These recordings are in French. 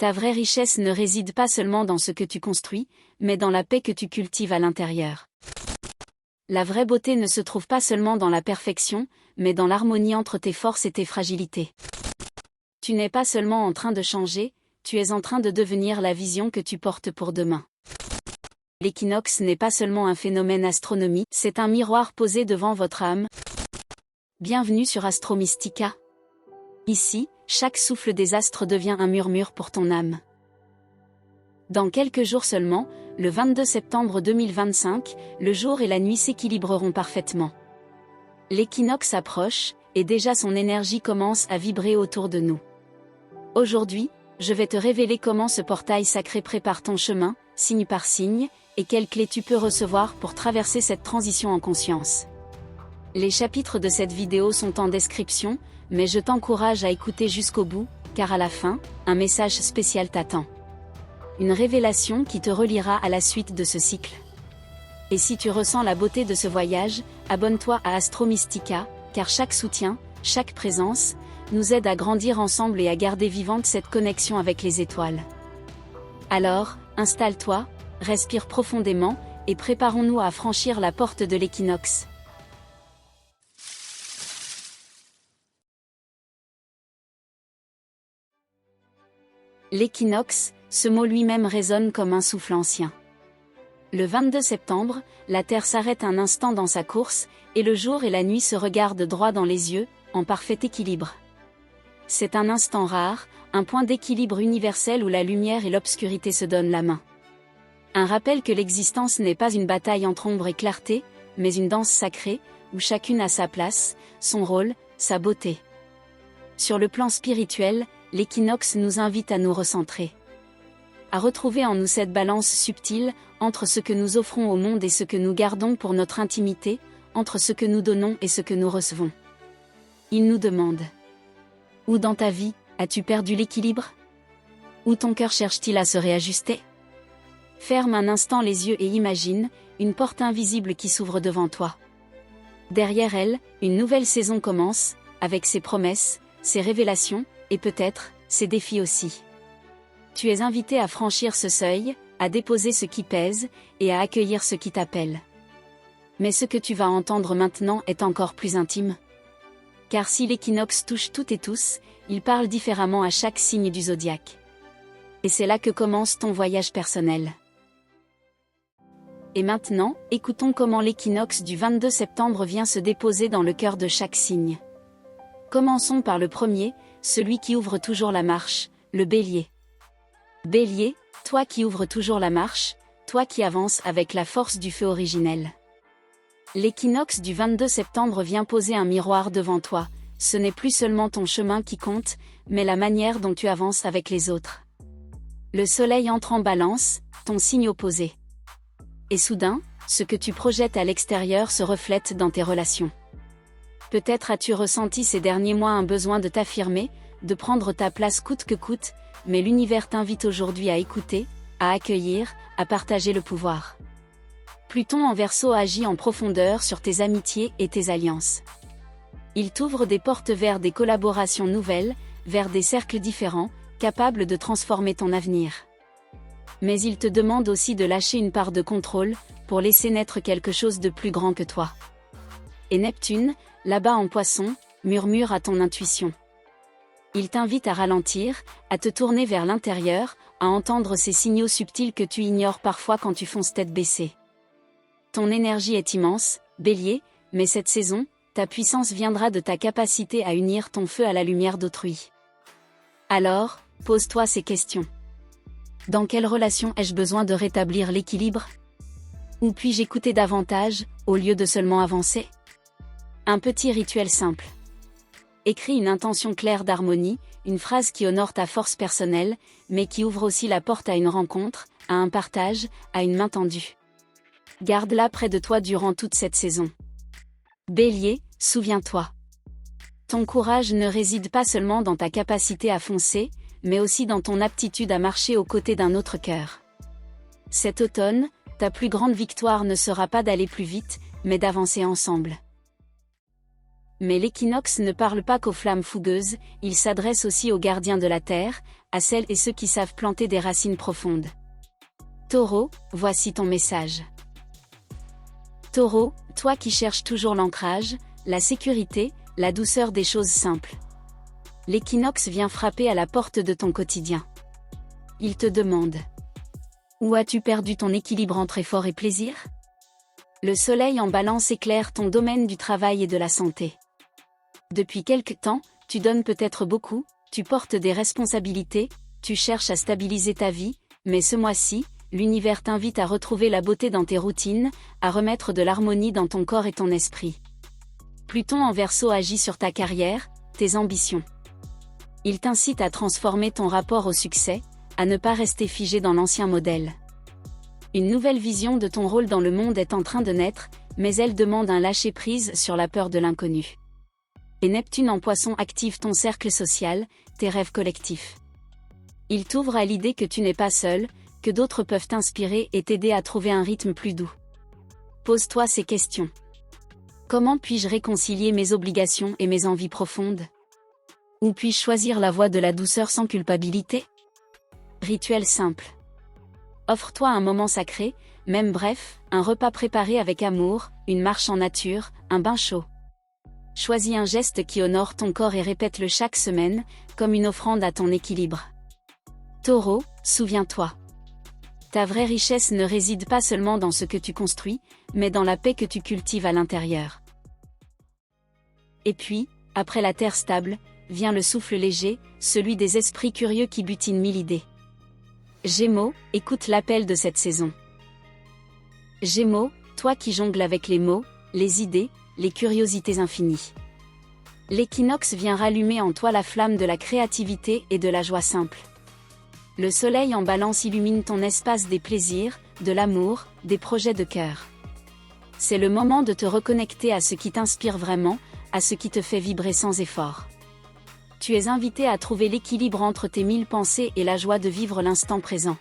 Ta vraie richesse ne réside pas seulement dans ce que tu construis, mais dans la paix que tu cultives à l'intérieur. La vraie beauté ne se trouve pas seulement dans la perfection, mais dans l'harmonie entre tes forces et tes fragilités. Tu n'es pas seulement en train de changer, tu es en train de devenir la vision que tu portes pour demain. L'équinoxe n'est pas seulement un phénomène astronomique, c'est un miroir posé devant votre âme. Bienvenue sur Astro Mystica. Ici, chaque souffle des astres devient un murmure pour ton âme. Dans quelques jours seulement, le 22 septembre 2025, le jour et la nuit s'équilibreront parfaitement. L'équinoxe approche, et déjà son énergie commence à vibrer autour de nous. Aujourd'hui, je vais te révéler comment ce portail sacré prépare ton chemin, signe par signe, et quelles clés tu peux recevoir pour traverser cette transition en conscience. Les chapitres de cette vidéo sont en description, mais je t'encourage à écouter jusqu'au bout, car à la fin, un message spécial t'attend. Une révélation qui te reliera à la suite de ce cycle. Et si tu ressens la beauté de ce voyage, abonne-toi à Astro Mystica, car chaque soutien, chaque présence, nous aide à grandir ensemble et à garder vivante cette connexion avec les étoiles. Alors, installe-toi, respire profondément, et préparons-nous à franchir la porte de l'équinoxe. L'équinoxe, ce mot lui-même résonne comme un souffle ancien. Le 22 septembre, la Terre s'arrête un instant dans sa course, et le jour et la nuit se regardent droit dans les yeux, en parfait équilibre. C'est un instant rare, un point d'équilibre universel où la lumière et l'obscurité se donnent la main. Un rappel que l'existence n'est pas une bataille entre ombre et clarté, mais une danse sacrée, où chacune a sa place, son rôle, sa beauté. Sur le plan spirituel, l'équinoxe nous invite à nous recentrer. À retrouver en nous cette balance subtile, entre ce que nous offrons au monde et ce que nous gardons pour notre intimité, entre ce que nous donnons et ce que nous recevons. Il nous demande. Où dans ta vie, as-tu perdu l'équilibre? Où ton cœur cherche-t-il à se réajuster? Ferme un instant les yeux et imagine, une porte invisible qui s'ouvre devant toi. Derrière elle, une nouvelle saison commence, avec ses promesses, ses révélations, et peut-être, ses défis aussi. Tu es invité à franchir ce seuil, à déposer ce qui pèse, et à accueillir ce qui t'appelle. Mais ce que tu vas entendre maintenant est encore plus intime. Car si l'équinoxe touche toutes et tous, il parle différemment à chaque signe du zodiaque. Et c'est là que commence ton voyage personnel. Et maintenant, écoutons comment l'équinoxe du 22 septembre vient se déposer dans le cœur de chaque signe. Commençons par le premier, celui qui ouvre toujours la marche, le Bélier. Bélier, toi qui ouvres toujours la marche, toi qui avances avec la force du feu originel. L'équinoxe du 22 septembre vient poser un miroir devant toi, ce n'est plus seulement ton chemin qui compte, mais la manière dont tu avances avec les autres. Le soleil entre en balance, ton signe opposé. Et soudain, ce que tu projettes à l'extérieur se reflète dans tes relations. Peut-être as-tu ressenti ces derniers mois un besoin de t'affirmer, de prendre ta place coûte que coûte, mais l'univers t'invite aujourd'hui à écouter, à accueillir, à partager le pouvoir. Pluton en Verseau agit en profondeur sur tes amitiés et tes alliances. Il t'ouvre des portes vers des collaborations nouvelles, vers des cercles différents, capables de transformer ton avenir. Mais il te demande aussi de lâcher une part de contrôle, pour laisser naître quelque chose de plus grand que toi. Et Neptune, là-bas en Poisson, murmure à ton intuition. Il t'invite à ralentir, à te tourner vers l'intérieur, à entendre ces signaux subtils que tu ignores parfois quand tu fonces tête baissée. Ton énergie est immense, Bélier, mais cette saison, ta puissance viendra de ta capacité à unir ton feu à la lumière d'autrui. Alors, pose-toi ces questions. Dans quelle relation ai-je besoin de rétablir l'équilibre? Où puis-je écouter davantage, au lieu de seulement avancer? Un petit rituel simple. Écris une intention claire d'harmonie, une phrase qui honore ta force personnelle, mais qui ouvre aussi la porte à une rencontre, à un partage, à une main tendue. Garde-la près de toi durant toute cette saison. Bélier, souviens-toi. Ton courage ne réside pas seulement dans ta capacité à foncer, mais aussi dans ton aptitude à marcher aux côtés d'un autre cœur. Cet automne, ta plus grande victoire ne sera pas d'aller plus vite, mais d'avancer ensemble. Mais l'équinoxe ne parle pas qu'aux flammes fougueuses, il s'adresse aussi aux gardiens de la terre, à celles et ceux qui savent planter des racines profondes. Taureau, voici ton message. Taureau, toi qui cherches toujours l'ancrage, la sécurité, la douceur des choses simples. L'équinoxe vient frapper à la porte de ton quotidien. Il te demande: où as-tu perdu ton équilibre entre effort et plaisir? Le soleil en balance éclaire ton domaine du travail et de la santé. Depuis quelque temps, tu donnes peut-être beaucoup, tu portes des responsabilités, tu cherches à stabiliser ta vie, mais ce mois-ci, l'univers t'invite à retrouver la beauté dans tes routines, à remettre de l'harmonie dans ton corps et ton esprit. Pluton en Verseau agit sur ta carrière, tes ambitions. Il t'incite à transformer ton rapport au succès, à ne pas rester figé dans l'ancien modèle. Une nouvelle vision de ton rôle dans le monde est en train de naître, mais elle demande un lâcher-prise sur la peur de l'inconnu. Et Neptune en Poisson active ton cercle social, tes rêves collectifs. Il t'ouvre à l'idée que tu n'es pas seul, que d'autres peuvent t'inspirer et t'aider à trouver un rythme plus doux. Pose-toi ces questions. Comment puis-je réconcilier mes obligations et mes envies profondes? Ou puis-je choisir la voie de la douceur sans culpabilité? Rituel simple. Offre-toi un moment sacré, même bref, un repas préparé avec amour, une marche en nature, un bain chaud. Choisis un geste qui honore ton corps et répète-le chaque semaine, comme une offrande à ton équilibre. Taureau, souviens-toi. Ta vraie richesse ne réside pas seulement dans ce que tu construis, mais dans la paix que tu cultives à l'intérieur. Et puis, après la terre stable, vient le souffle léger, celui des esprits curieux qui butinent mille idées. Gémeaux, écoute l'appel de cette saison. Gémeaux, toi qui jongles avec les mots, les idées, les curiosités infinies. L'équinoxe vient rallumer en toi la flamme de la créativité et de la joie simple. Le soleil en balance illumine ton espace des plaisirs, de l'amour, des projets de cœur. C'est le moment de te reconnecter à ce qui t'inspire vraiment, à ce qui te fait vibrer sans effort. Tu es invité à trouver l'équilibre entre tes mille pensées et la joie de vivre l'instant présent.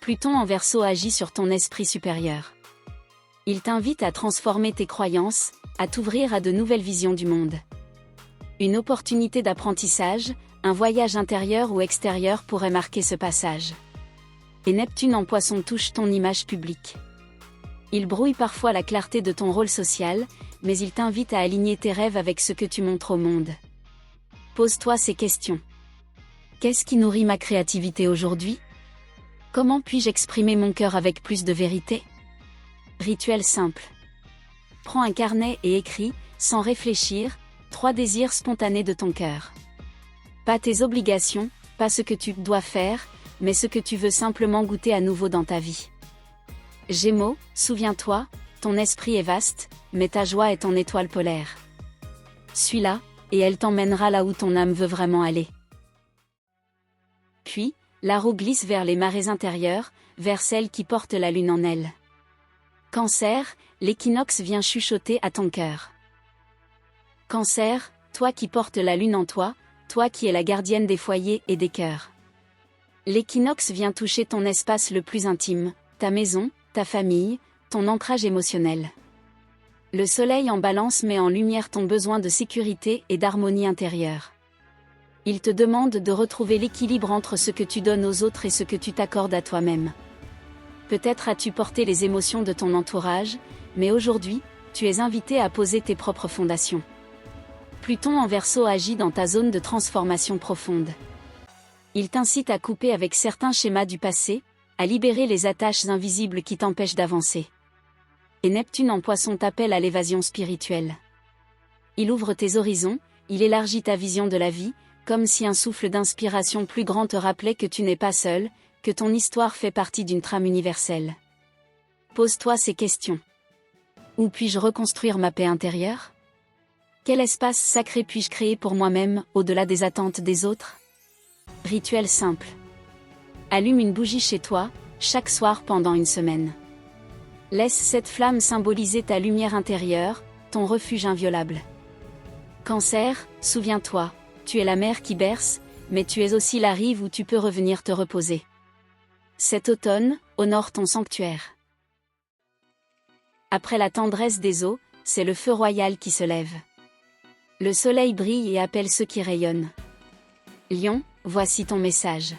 Pluton en Verseau agit sur ton esprit supérieur. Il t'invite à transformer tes croyances, à t'ouvrir à de nouvelles visions du monde. Une opportunité d'apprentissage, un voyage intérieur ou extérieur pourrait marquer ce passage. Et Neptune en Poisson touche ton image publique. Il brouille parfois la clarté de ton rôle social, mais il t'invite à aligner tes rêves avec ce que tu montres au monde. Pose-toi ces questions. Qu'est-ce qui nourrit ma créativité aujourd'hui? Comment puis-je exprimer mon cœur avec plus de vérité? Rituel simple. Prends un carnet et écris, sans réfléchir, 3 désirs spontanés de ton cœur. Pas tes obligations, pas ce que tu dois faire, mais ce que tu veux simplement goûter à nouveau dans ta vie. Gémeaux, souviens-toi, ton esprit est vaste, mais ta joie est ton étoile polaire. Suis-la, et elle t'emmènera là où ton âme veut vraiment aller. Puis, la roue glisse vers les marées intérieures, vers celles qui portent la lune en elle. Cancer, l'équinoxe vient chuchoter à ton cœur. Cancer, toi qui portes la lune en toi, toi qui es la gardienne des foyers et des cœurs. L'équinoxe vient toucher ton espace le plus intime, ta maison, ta famille, ton ancrage émotionnel. Le soleil en balance met en lumière ton besoin de sécurité et d'harmonie intérieure. Il te demande de retrouver l'équilibre entre ce que tu donnes aux autres et ce que tu t'accordes à toi-même. Peut-être as-tu porté les émotions de ton entourage, mais aujourd'hui, tu es invité à poser tes propres fondations. Pluton en Verseau agit dans ta zone de transformation profonde. Il t'incite à couper avec certains schémas du passé, à libérer les attaches invisibles qui t'empêchent d'avancer. Et Neptune en Poisson t'appelle à l'évasion spirituelle. Il ouvre tes horizons, il élargit ta vision de la vie, comme si un souffle d'inspiration plus grand te rappelait que tu n'es pas seul, que ton histoire fait partie d'une trame universelle. Pose-toi ces questions. Où puis-je reconstruire ma paix intérieure? Quel espace sacré puis-je créer pour moi-même, au-delà des attentes des autres? Rituel simple. Allume une bougie chez toi, chaque soir pendant une semaine. Laisse cette flamme symboliser ta lumière intérieure, ton refuge inviolable. Cancer, souviens-toi, tu es la mer qui berce, mais tu es aussi la rive où tu peux revenir te reposer. Cet automne, honore ton sanctuaire. Après la tendresse des eaux, c'est le feu royal qui se lève. Le soleil brille et appelle ceux qui rayonnent. Lion, voici ton message.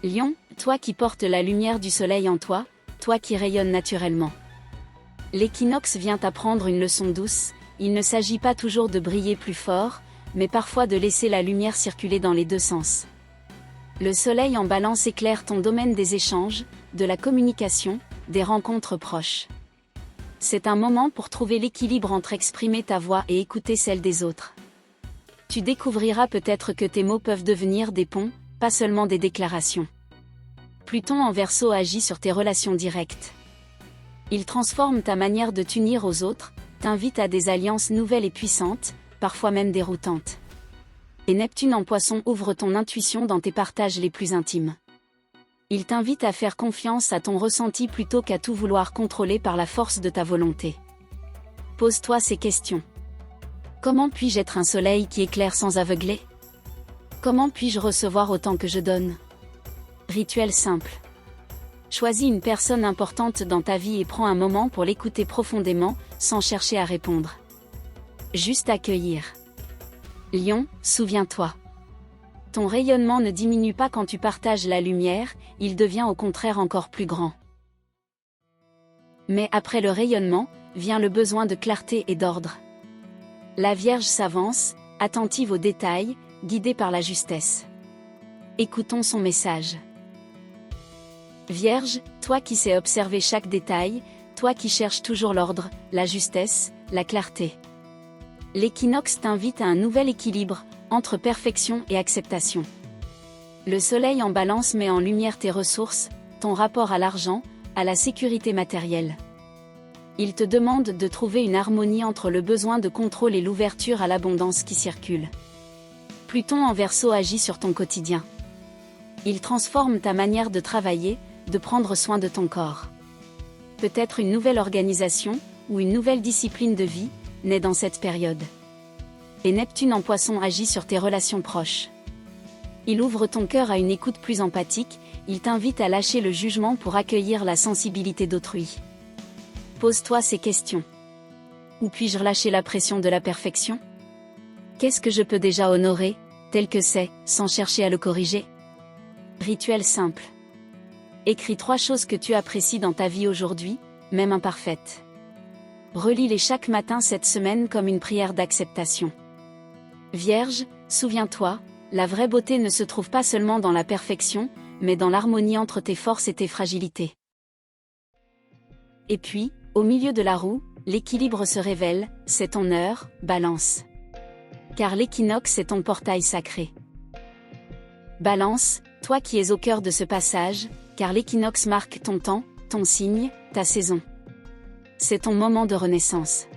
Lion, toi qui portes la lumière du soleil en toi, toi qui rayonnes naturellement. L'équinoxe vient t'apprendre une leçon douce, il ne s'agit pas toujours de briller plus fort, mais parfois de laisser la lumière circuler dans les deux sens. Le soleil en balance éclaire ton domaine des échanges, de la communication, des rencontres proches. C'est un moment pour trouver l'équilibre entre exprimer ta voix et écouter celle des autres. Tu découvriras peut-être que tes mots peuvent devenir des ponts, pas seulement des déclarations. Pluton en Verseau agit sur tes relations directes. Il transforme ta manière de t'unir aux autres, t'invite à des alliances nouvelles et puissantes, parfois même déroutantes. Et Neptune en Poisson ouvre ton intuition dans tes partages les plus intimes. Il t'invite à faire confiance à ton ressenti plutôt qu'à tout vouloir contrôler par la force de ta volonté. Pose-toi ces questions. Comment puis-je être un soleil qui éclaire sans aveugler? Comment puis-je recevoir autant que je donne? Rituel simple. Choisis une personne importante dans ta vie et prends un moment pour l'écouter profondément, sans chercher à répondre. Juste accueillir. Lion, souviens-toi. Ton rayonnement ne diminue pas quand tu partages la lumière, il devient au contraire encore plus grand. Mais après le rayonnement, vient le besoin de clarté et d'ordre. La Vierge s'avance, attentive aux détails, guidée par la justesse. Écoutons son message. Vierge, toi qui sais observer chaque détail, toi qui cherches toujours l'ordre, la justesse, la clarté. L'équinoxe t'invite à un nouvel équilibre, entre perfection et acceptation. Le soleil en balance met en lumière tes ressources, ton rapport à l'argent, à la sécurité matérielle. Il te demande de trouver une harmonie entre le besoin de contrôle et l'ouverture à l'abondance qui circule. Pluton en Verseau agit sur ton quotidien. Il transforme ta manière de travailler, de prendre soin de ton corps. Peut-être une nouvelle organisation, ou une nouvelle discipline de vie, naît dans cette période. Et Neptune en Poisson agit sur tes relations proches. Il ouvre ton cœur à une écoute plus empathique, il t'invite à lâcher le jugement pour accueillir la sensibilité d'autrui. Pose-toi ces questions. Où puis-je relâcher la pression de la perfection? Qu'est-ce que je peux déjà honorer, tel que c'est, sans chercher à le corriger? Rituel simple. Écris 3 choses que tu apprécies dans ta vie aujourd'hui, même imparfaites. Relis-les chaque matin cette semaine comme une prière d'acceptation. Vierge, souviens-toi, la vraie beauté ne se trouve pas seulement dans la perfection, mais dans l'harmonie entre tes forces et tes fragilités. Et puis, au milieu de la roue, l'équilibre se révèle, c'est ton heure, Balance. Car l'équinoxe est ton portail sacré. Balance, toi qui es au cœur de ce passage, car l'équinoxe marque ton temps, ton signe, ta saison. C'est ton moment de renaissance.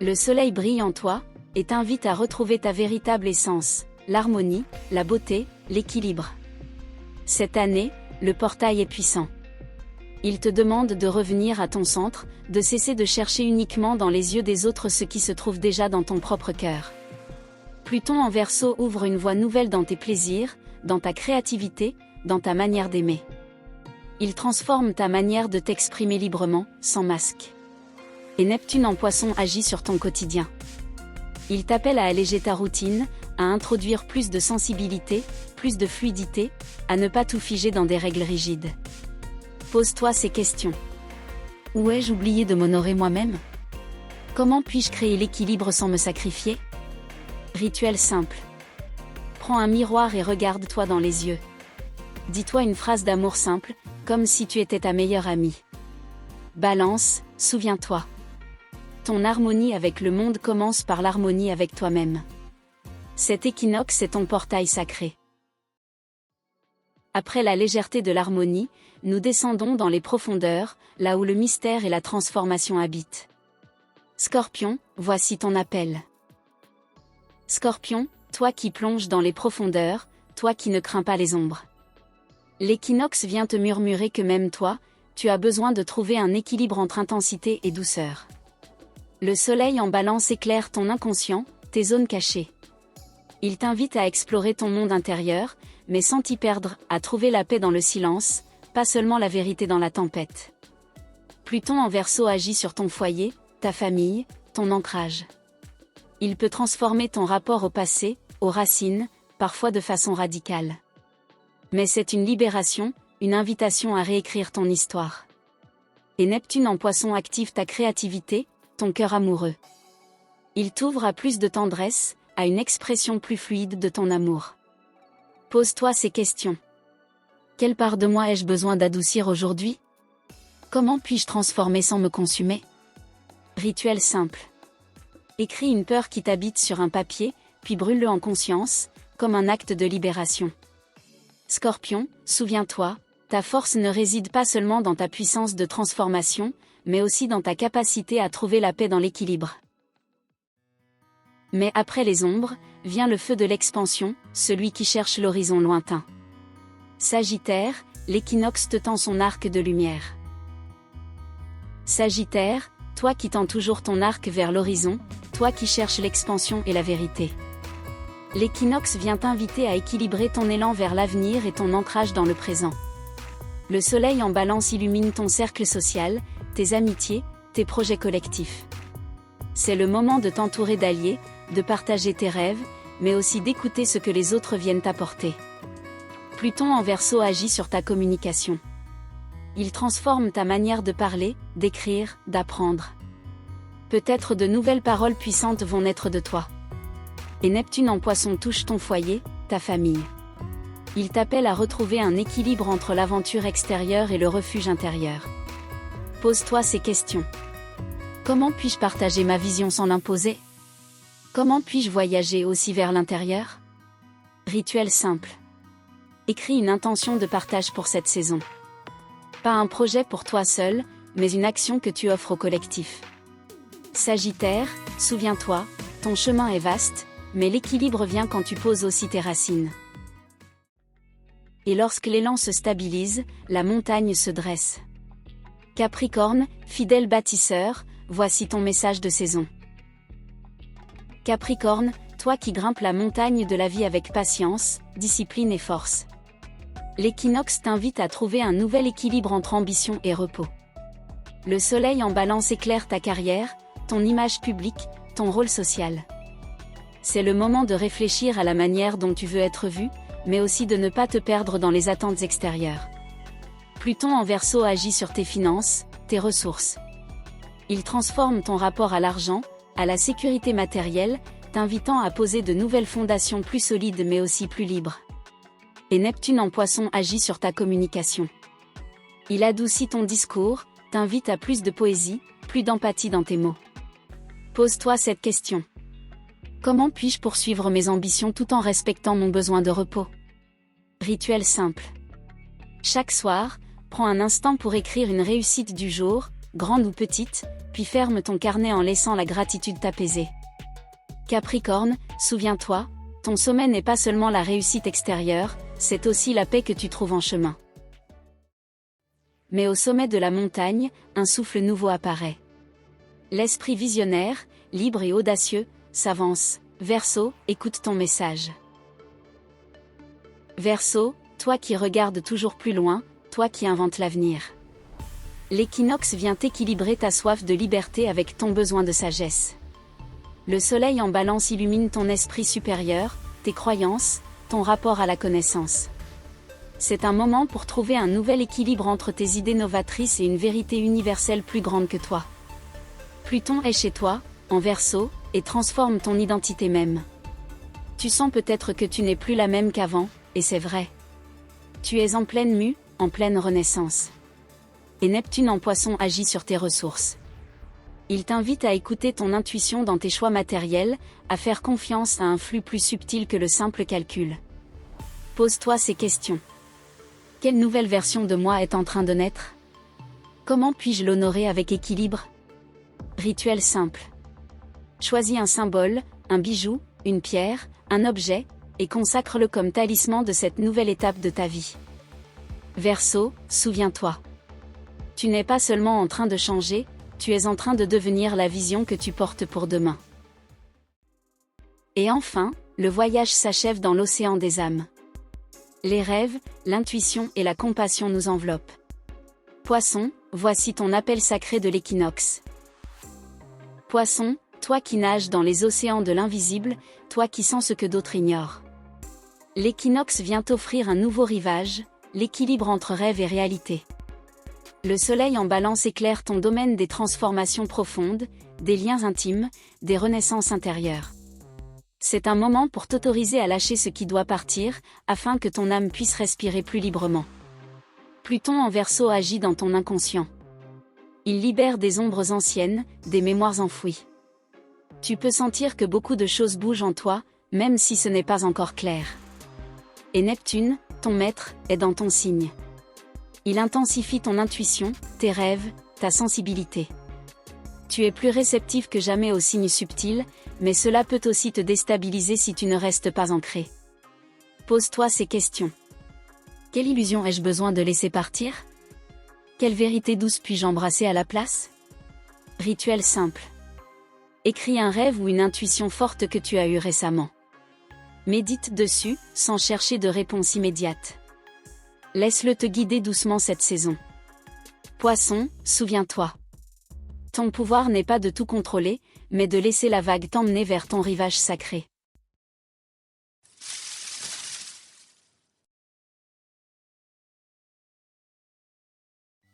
Le soleil brille en toi, et t'invite à retrouver ta véritable essence, l'harmonie, la beauté, l'équilibre. Cette année, le portail est puissant. Il te demande de revenir à ton centre, de cesser de chercher uniquement dans les yeux des autres ce qui se trouve déjà dans ton propre cœur. Pluton en Verseau ouvre une voie nouvelle dans tes plaisirs, dans ta créativité, dans ta manière d'aimer. Il transforme ta manière de t'exprimer librement, sans masque. Et Neptune en Poisson agit sur ton quotidien. Il t'appelle à alléger ta routine, à introduire plus de sensibilité, plus de fluidité, à ne pas tout figer dans des règles rigides. Pose-toi ces questions. Où ai-je oublié de m'honorer moi-même? Comment puis-je créer l'équilibre sans me sacrifier? Rituel simple. Prends un miroir et regarde-toi dans les yeux. Dis-toi une phrase d'amour simple, comme si tu étais ta meilleure amie. Balance, souviens-toi. Ton harmonie avec le monde commence par l'harmonie avec toi-même. Cet équinoxe est ton portail sacré. Après la légèreté de l'harmonie, nous descendons dans les profondeurs, là où le mystère et la transformation habitent. Scorpion, voici ton appel. Scorpion, toi qui plonges dans les profondeurs, toi qui ne crains pas les ombres. L'équinoxe vient te murmurer que même toi, tu as besoin de trouver un équilibre entre intensité et douceur. Le soleil en balance éclaire ton inconscient, tes zones cachées. Il t'invite à explorer ton monde intérieur, mais sans t'y perdre, à trouver la paix dans le silence, pas seulement la vérité dans la tempête. Pluton en Verseau agit sur ton foyer, ta famille, ton ancrage. Il peut transformer ton rapport au passé, aux racines, parfois de façon radicale. Mais c'est une libération, une invitation à réécrire ton histoire. Et Neptune en Poisson active ta créativité, ton cœur amoureux. Il t'ouvre à plus de tendresse, à une expression plus fluide de ton amour. Pose-toi ces questions. Quelle part de moi ai-je besoin d'adoucir aujourd'hui? Comment puis-je transformer sans me consumer? Rituel simple. Écris une peur qui t'habite sur un papier, puis brûle-le en conscience, comme un acte de libération. Scorpion, souviens-toi, ta force ne réside pas seulement dans ta puissance de transformation, mais aussi dans ta capacité à trouver la paix dans l'équilibre. Mais après les ombres, vient le feu de l'expansion, celui qui cherche l'horizon lointain. Sagittaire, l'équinoxe te tend son arc de lumière. Sagittaire, toi qui tends toujours ton arc vers l'horizon, toi qui cherches l'expansion et la vérité. L'équinoxe vient t'inviter à équilibrer ton élan vers l'avenir et ton ancrage dans le présent. Le soleil en balance illumine ton cercle social, tes amitiés, tes projets collectifs. C'est le moment de t'entourer d'alliés, de partager tes rêves, mais aussi d'écouter ce que les autres viennent t'apporter. Pluton en Verseau agit sur ta communication. Il transforme ta manière de parler, d'écrire, d'apprendre. Peut-être de nouvelles paroles puissantes vont naître de toi. Et Neptune en Poisson touche ton foyer, ta famille. Il t'appelle à retrouver un équilibre entre l'aventure extérieure et le refuge intérieur. Pose-toi ces questions. Comment puis-je partager ma vision sans l'imposer? Comment puis-je voyager aussi vers l'intérieur? Rituel simple. Écris une intention de partage pour cette saison. Pas un projet pour toi seul, mais une action que tu offres au collectif. Sagittaire, souviens-toi, ton chemin est vaste, mais l'équilibre vient quand tu poses aussi tes racines. Et lorsque l'élan se stabilise, la montagne se dresse. Capricorne, fidèle bâtisseur, voici ton message de saison. Capricorne, toi qui grimpes la montagne de la vie avec patience, discipline et force. L'équinoxe t'invite à trouver un nouvel équilibre entre ambition et repos. Le soleil en balance éclaire ta carrière, ton image publique, ton rôle social. C'est le moment de réfléchir à la manière dont tu veux être vu, mais aussi de ne pas te perdre dans les attentes extérieures. Pluton en Verseau agit sur tes finances, tes ressources. Il transforme ton rapport à l'argent, à la sécurité matérielle, t'invitant à poser de nouvelles fondations plus solides mais aussi plus libres. Et Neptune en Poisson agit sur ta communication. Il adoucit ton discours, t'invite à plus de poésie, plus d'empathie dans tes mots. Pose-toi cette question. Comment puis-je poursuivre mes ambitions tout en respectant mon besoin de repos? Rituel simple. Chaque soir, prends un instant pour écrire une réussite du jour, grande ou petite, puis ferme ton carnet en laissant la gratitude t'apaiser. Capricorne, souviens-toi, ton sommet n'est pas seulement la réussite extérieure, c'est aussi la paix que tu trouves en chemin. Mais au sommet de la montagne, un souffle nouveau apparaît. L'esprit visionnaire, libre et audacieux, s'avance. Verseau, écoute ton message. Verseau, toi qui regardes toujours plus loin, toi qui inventes l'avenir. L'équinoxe vient équilibrer ta soif de liberté avec ton besoin de sagesse. Le soleil en balance illumine ton esprit supérieur, tes croyances, ton rapport à la connaissance. C'est un moment pour trouver un nouvel équilibre entre tes idées novatrices et une vérité universelle plus grande que toi. Pluton est chez toi, en Verseau, et transforme ton identité même. Tu sens peut-être que tu n'es plus la même qu'avant, et c'est vrai. Tu es en pleine mue, en pleine renaissance. Et Neptune en Poisson agit sur tes ressources. Il t'invite à écouter ton intuition dans tes choix matériels, à faire confiance à un flux plus subtil que le simple calcul. Pose-toi ces questions. Quelle nouvelle version de moi est en train de naître? Comment puis-je l'honorer avec équilibre? Rituel simple. Choisis un symbole, un bijou, une pierre, un objet, et consacre-le comme talisman de cette nouvelle étape de ta vie. Verseau, souviens-toi. Tu n'es pas seulement en train de changer, tu es en train de devenir la vision que tu portes pour demain. Et enfin, le voyage s'achève dans l'océan des âmes. Les rêves, l'intuition et la compassion nous enveloppent. Poisson, voici ton appel sacré de l'équinoxe. Poisson, toi qui nages dans les océans de l'invisible, toi qui sens ce que d'autres ignorent. L'équinoxe vient offrir un nouveau rivage, l'équilibre entre rêve et réalité. Le soleil en balance éclaire ton domaine des transformations profondes, des liens intimes, des renaissances intérieures. C'est un moment pour t'autoriser à lâcher ce qui doit partir, afin que ton âme puisse respirer plus librement. Pluton en Verseau agit dans ton inconscient. Il libère des ombres anciennes, des mémoires enfouies. Tu peux sentir que beaucoup de choses bougent en toi, même si ce n'est pas encore clair. Et Neptune, ton maître, est dans ton signe. Il intensifie ton intuition, tes rêves, ta sensibilité. Tu es plus réceptif que jamais aux signes subtils, mais cela peut aussi te déstabiliser si tu ne restes pas ancré. Pose-toi ces questions. Quelle illusion ai-je besoin de laisser partir? Quelle vérité douce puis-je embrasser à la place? Rituel simple. Écris un rêve ou une intuition forte que tu as eue récemment. Médite dessus, sans chercher de réponse immédiate. Laisse-le te guider doucement cette saison. Poisson, souviens-toi. Ton pouvoir n'est pas de tout contrôler, mais de laisser la vague t'emmener vers ton rivage sacré.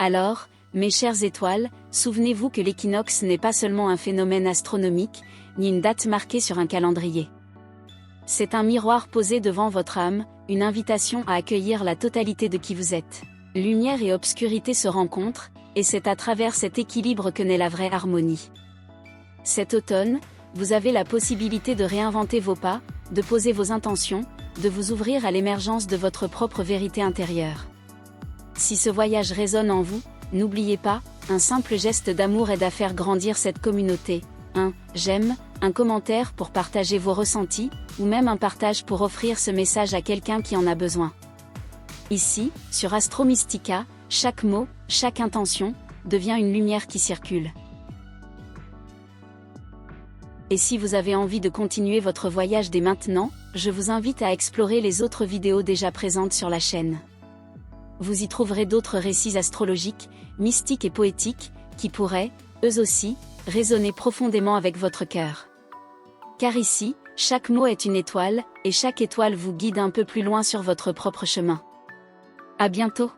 Alors, mes chères étoiles, souvenez-vous que l'équinoxe n'est pas seulement un phénomène astronomique, ni une date marquée sur un calendrier. C'est un miroir posé devant votre âme, une invitation à accueillir la totalité de qui vous êtes. Lumière et obscurité se rencontrent, et c'est à travers cet équilibre que naît la vraie harmonie. Cet automne, vous avez la possibilité de réinventer vos pas, de poser vos intentions, de vous ouvrir à l'émergence de votre propre vérité intérieure. Si ce voyage résonne en vous, n'oubliez pas, un simple geste d'amour aide à faire grandir cette communauté. Un j'aime, un commentaire pour partager vos ressentis, ou même un partage pour offrir ce message à quelqu'un qui en a besoin. Ici, sur Astro Mystica, chaque mot, chaque intention, devient une lumière qui circule. Et si vous avez envie de continuer votre voyage dès maintenant, je vous invite à explorer les autres vidéos déjà présentes sur la chaîne. Vous y trouverez d'autres récits astrologiques, mystiques et poétiques, qui pourraient, eux aussi, résonner profondément avec votre cœur. Car ici, chaque mot est une étoile, et chaque étoile vous guide un peu plus loin sur votre propre chemin. À bientôt!